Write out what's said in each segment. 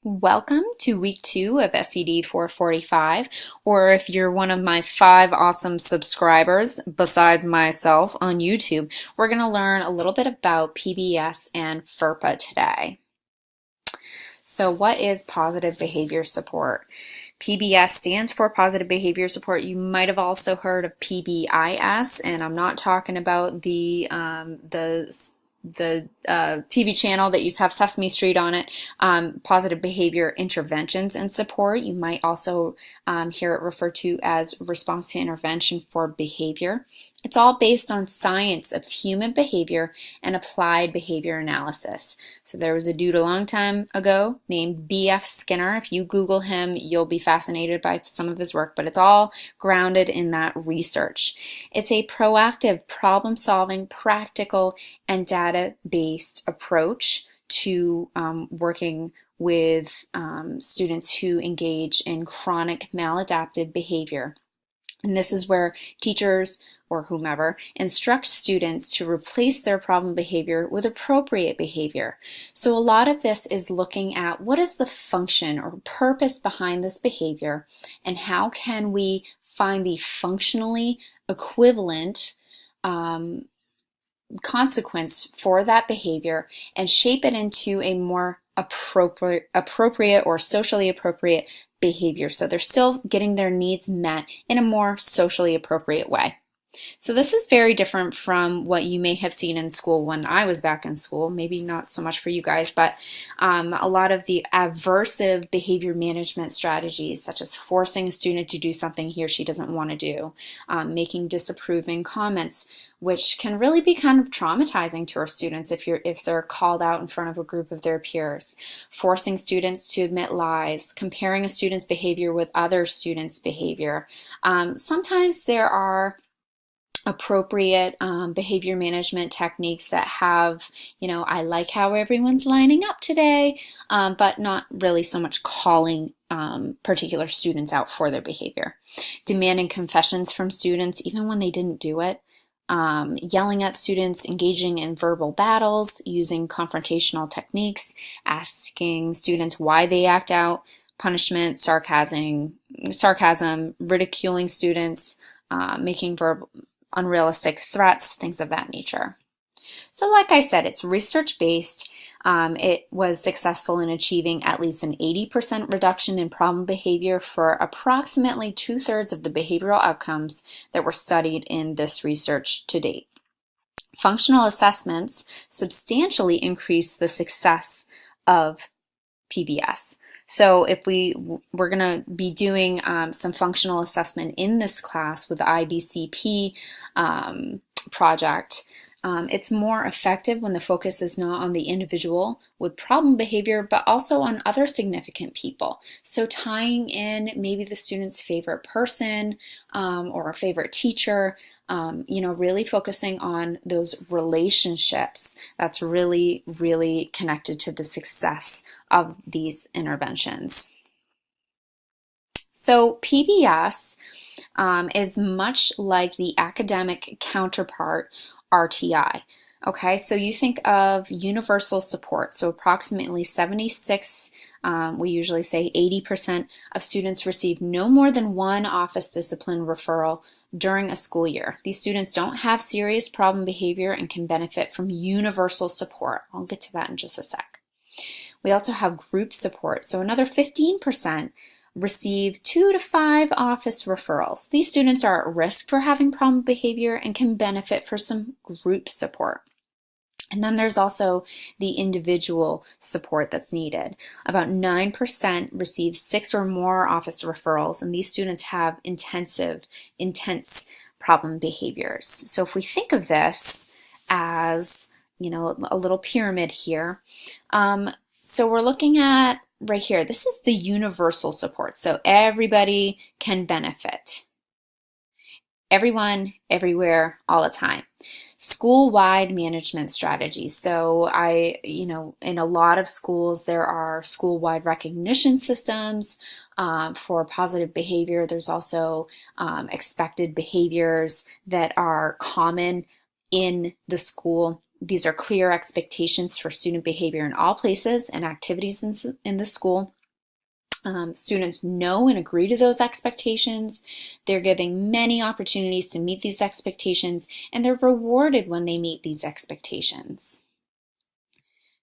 Welcome to week 2 of SED 445, or if you're one of my 5 awesome subscribers besides myself on YouTube, we're going to learn a little bit about PBS and FERPA today. So what is positive behavior support? PBS stands for positive behavior support. You might have also heard of PBIS, and I'm not talking about the TV channel that used to have Sesame Street on it, positive behavior interventions and support. You might also hear it referred to as response to intervention for behavior. It's all based on science of human behavior and applied behavior analysis. So there was a dude a long time ago named B.F. Skinner. If you Google him, you'll be fascinated by some of his work, but it's all grounded in that research. It's a proactive, problem-solving, practical, and data-based approach to working with students who engage in chronic maladaptive behavior. And this is where teachers or whomever instruct students to replace their problem behavior with appropriate behavior. So a lot of this is looking at what is the function or purpose behind this behavior and how can we find the functionally equivalent consequence for that behavior and shape it into a more appropriate or socially appropriate behavior. So they're still getting their needs met in a more socially appropriate way. So this is very different from what you may have seen in school when I was back in school, maybe not so much for you guys, but a lot of the aversive behavior management strategies, such as forcing a student to do something he or she doesn't want to do, making disapproving comments, which can really be kind of traumatizing to our students if they're called out in front of a group of their peers, forcing students to admit lies, comparing a student's behavior with other students' behavior. Sometimes there are appropriate behavior management techniques that have, I like how everyone's lining up today, but not really so much calling particular students out for their behavior. Demanding confessions from students even when they didn't do it. Yelling at students, engaging in verbal battles, using confrontational techniques, asking students why they act out, punishment, sarcasm, ridiculing students, making unrealistic threats, things of that nature. So like I said, it's research-based. It was successful in achieving at least an 80% reduction in problem behavior for approximately 2/3 of the behavioral outcomes that were studied in this research to date. Functional assessments substantially increase the success of PBS. So if we're going to be doing some functional assessment in this class with the IBCP project, it's more effective when the focus is not on the individual with problem behavior, but also on other significant people. So tying in maybe the student's favorite person or a favorite teacher, really focusing on those relationships. That's really, really connected to the success of these interventions. So PBS is much like the academic counterpart RTI. Okay, so you think of universal support. So approximately 76, we usually say 80% of students receive no more than one office discipline referral during a school year. These students don't have serious problem behavior and can benefit from universal support. I'll get to that in just a sec. We also have group support. So another 15% receive 2 to 5 office referrals. These students are at risk for having problem behavior and can benefit from some group support. And then there's also the individual support that's needed. About 9% receive 6 or more office referrals, and these students have intense problem behaviors. So if we think of this as, a little pyramid here, so we're looking at right here, this is the universal support. So everybody can benefit. Everyone, everywhere, all the time. School-wide management strategies. So in a lot of schools, there are school-wide recognition systems for positive behavior. There's also expected behaviors that are common in the school. These are clear expectations for student behavior in all places and activities in the school. Students know and agree to those expectations. They're given many opportunities to meet these expectations, and they're rewarded when they meet these expectations.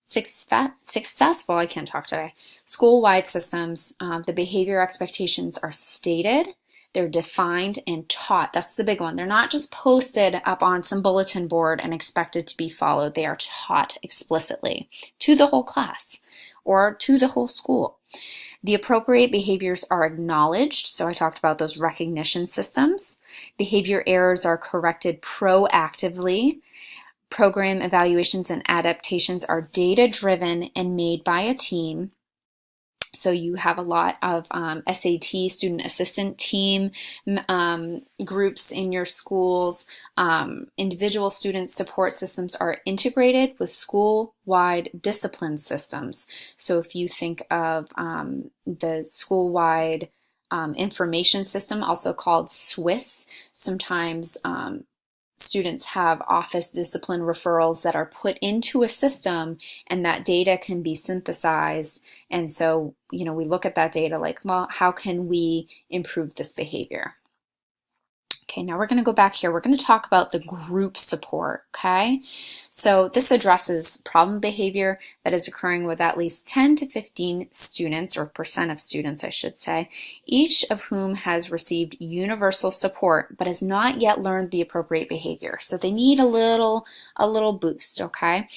Successful, I can't talk today, school-wide systems, the behavior expectations are stated, they're defined and taught. That's the big one. They're not just posted up on some bulletin board and expected to be followed. They are taught explicitly to the whole class or to the whole school. The appropriate behaviors are acknowledged. So I talked about those recognition systems. Behavior errors are corrected proactively. Program evaluations and adaptations are data-driven and made by a team. So you have a lot of SAT, student assistant team groups in your schools. Individual student support systems are integrated with school-wide discipline systems. So if you think of the school-wide information system, also called SWIS, sometimes students have office discipline referrals that are put into a system, and that data can be synthesized. And so, we look at that data like, well, how can we improve this behavior? Okay, now we're going to go back here. We're going to talk about the group support, okay? So this addresses problem behavior that is occurring with at least 10 to 15 students, or percent of students, I should say, each of whom has received universal support but has not yet learned the appropriate behavior. So they need a little boost, okay?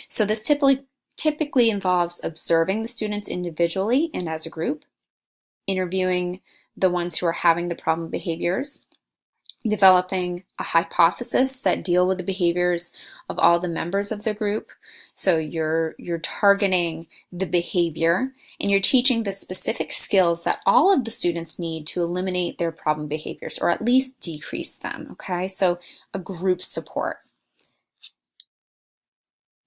So this typically involves observing the students individually and as a group, interviewing the ones who are having the problem behaviors, developing a hypothesis that deal with the behaviors of all the members of the group. So you're targeting the behavior, and you're teaching the specific skills that all of the students need to eliminate their problem behaviors, or at least decrease them, okay? So a group support.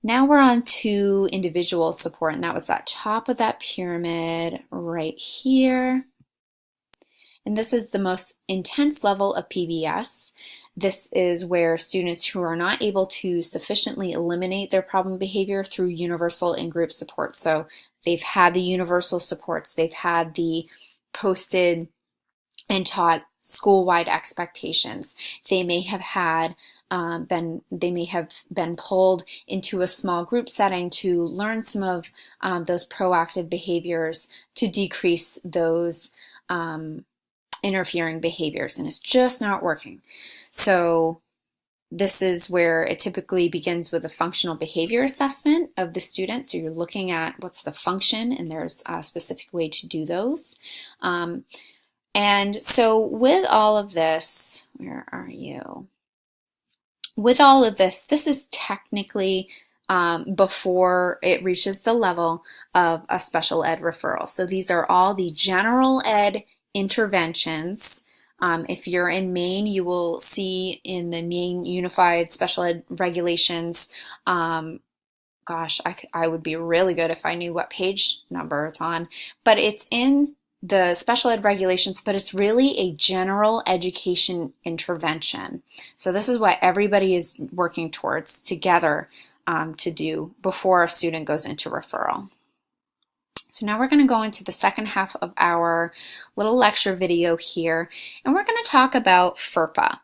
Now we're on to individual support, and that was that top of that pyramid right here. And this is the most intense level of PBS. This is where students who are not able to sufficiently eliminate their problem behavior through universal and group support. So they've had the universal supports, they've had the posted and taught school-wide expectations. They may have had been pulled into a small group setting to learn some of those proactive behaviors to decrease those interfering behaviors, and it's just not working. So this is where it typically begins with a functional behavior assessment of the student. So you're looking at what's the function, and there's a specific way to do those. And so with all of this, where are you? With all of this, this is technically before it reaches the level of a special ed referral. So these are all the general ed interventions. If you're in Maine, you will see in the Maine Unified Special Ed Regulations, gosh, I would be really good if I knew what page number it's on, but it's in the special ed regulations, but it's really a general education intervention. So this is what everybody is working towards together to do before a student goes into referral. So now we're going to go into the second half of our little lecture video here, and we're going to talk about FERPA.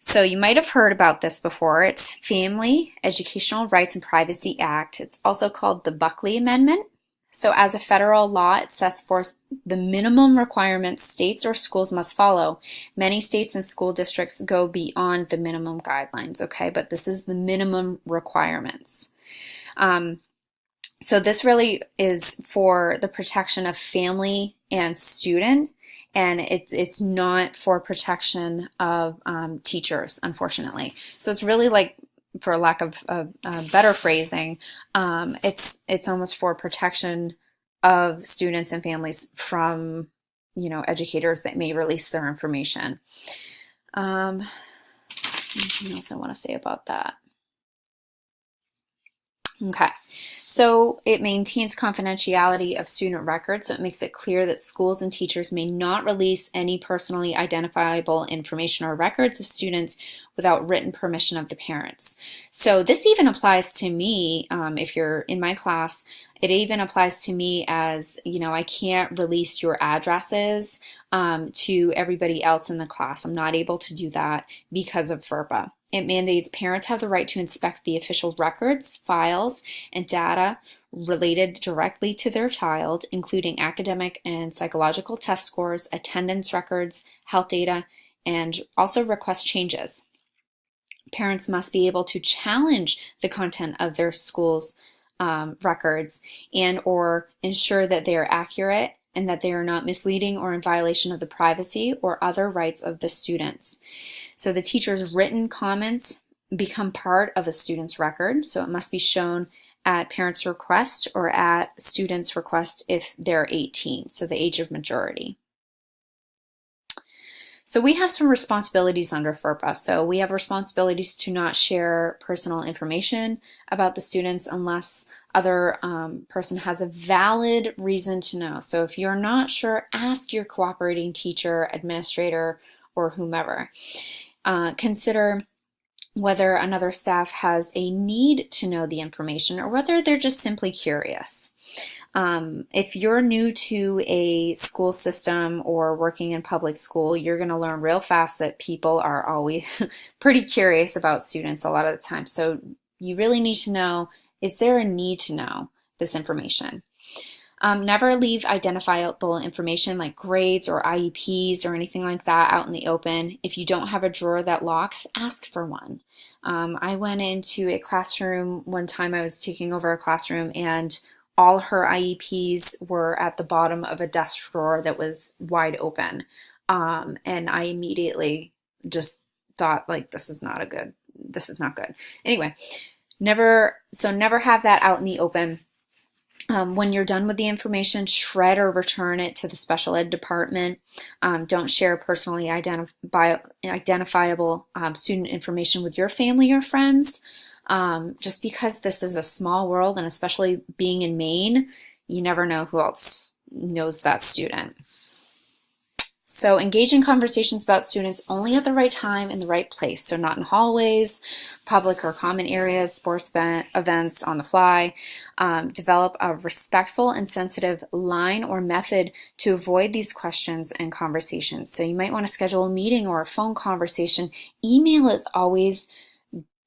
So you might have heard about this before. It's Family Educational Rights and Privacy Act. It's also called the Buckley Amendment. So as a federal law, it sets forth the minimum requirements states or schools must follow. Many states and school districts go beyond the minimum guidelines, okay? But this is the minimum requirements. So this really is for the protection of family and student, and it's not for protection of teachers, unfortunately. So it's really like, for lack of better phrasing, it's almost for protection of students and families from, educators that may release their information. Anything else I want to say about that? Okay, So it maintains confidentiality of student records, so it makes it clear that schools and teachers may not release any personally identifiable information or records of students without written permission of the parents. So this even applies to me, if you're in my class, it even applies to me as, I can't release your addresses to everybody else in the class. I'm not able to do that because of FERPA. It mandates parents have the right to inspect the official records, files, and data related directly to their child, including academic and psychological test scores, attendance records, health data, and also request changes. Parents must be able to challenge the content of their school's records and or ensure that they are accurate and that they are not misleading or in violation of the privacy or other rights of the students. So the teacher's written comments become part of a student's record, so it must be shown at parents' request or at students' request if they're 18, so the age of majority. So we have some responsibilities under FERPA. So we have responsibilities to not share personal information about the students unless other person has a valid reason to know. So if you're not sure, ask your cooperating teacher, administrator, or whomever. Consider whether another staff has a need to know the information or whether they're just simply curious. If you're new to a school system or working in public school, you're going to learn real fast that people are always pretty curious about students a lot of the time. So you really need to know, is there a need to know this information? Never leave identifiable information like grades or IEPs or anything like that out in the open. If you don't have a drawer that locks, ask for one. I went into a classroom one time. I was taking over a classroom and all her IEPs were at the bottom of a desk drawer that was wide open. And I immediately just thought, like, this is not good. Anyway, never have that out in the open. When you're done with the information, shred or return it to the special ed department. Don't share personally identifiable student information with your family or friends. Just because this is a small world, and especially being in Maine, you never know who else knows that student. So engage in conversations about students only at the right time in the right place. So not in hallways, public or common areas, sports events, on the fly. Develop a respectful and sensitive line or method to avoid these questions and conversations. So you might want to schedule a meeting or a phone conversation. Email is always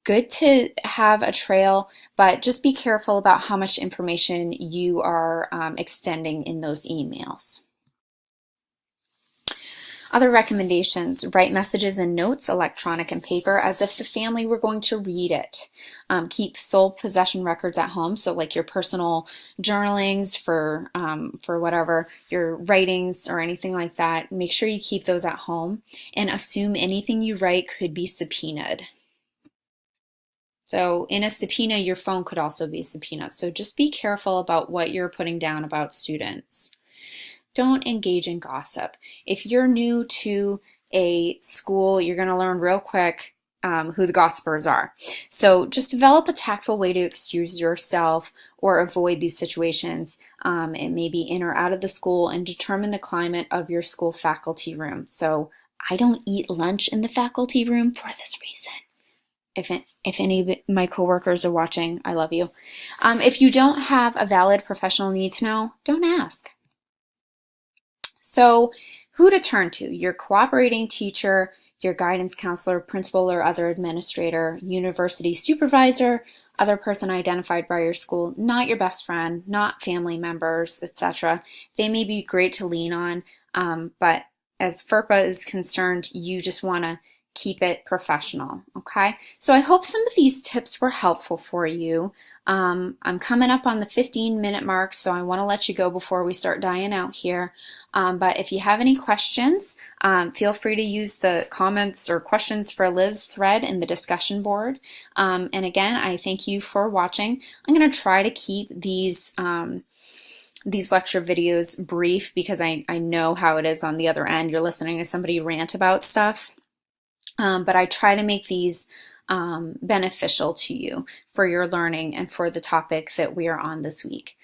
good to have a trail, but just be careful about how much information you are extending in those emails. Other recommendations: write messages and notes, electronic and paper, as if the family were going to read it. Keep sole possession records at home, so like your personal journalings for whatever, your writings or anything like that. Make sure you keep those at home, and assume anything you write could be subpoenaed. So in a subpoena, your phone could also be subpoenaed. So just be careful about what you're putting down about students. Don't engage in gossip. If you're new to a school, you're going to learn real quick who the gossipers are. So just develop a tactful way to excuse yourself or avoid these situations. It may be in or out of the school, and determine the climate of your school faculty room. So I don't eat lunch in the faculty room for this reason. If any of my coworkers are watching, I love you. If you don't have a valid professional need to know, don't ask. So who to turn to: your cooperating teacher, your guidance counselor, principal or other administrator, university supervisor, other person identified by your school, not your best friend, not family members, etc. They may be great to lean on, but as FERPA is concerned, you just want to keep it professional, okay? So I hope some of these tips were helpful for you. I'm coming up on the 15-minute mark, so I want to let you go before we start dying out here. But if you have any questions, feel free to use the comments or questions for Liz thread in the discussion board. And again, I thank you for watching. I'm going to try to keep these lecture videos brief because I know how it is on the other end. You're listening to somebody rant about stuff. but I try to make these beneficial to you for your learning and for the topic that we are on this week.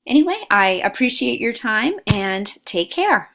Anyway, I appreciate your time and take care.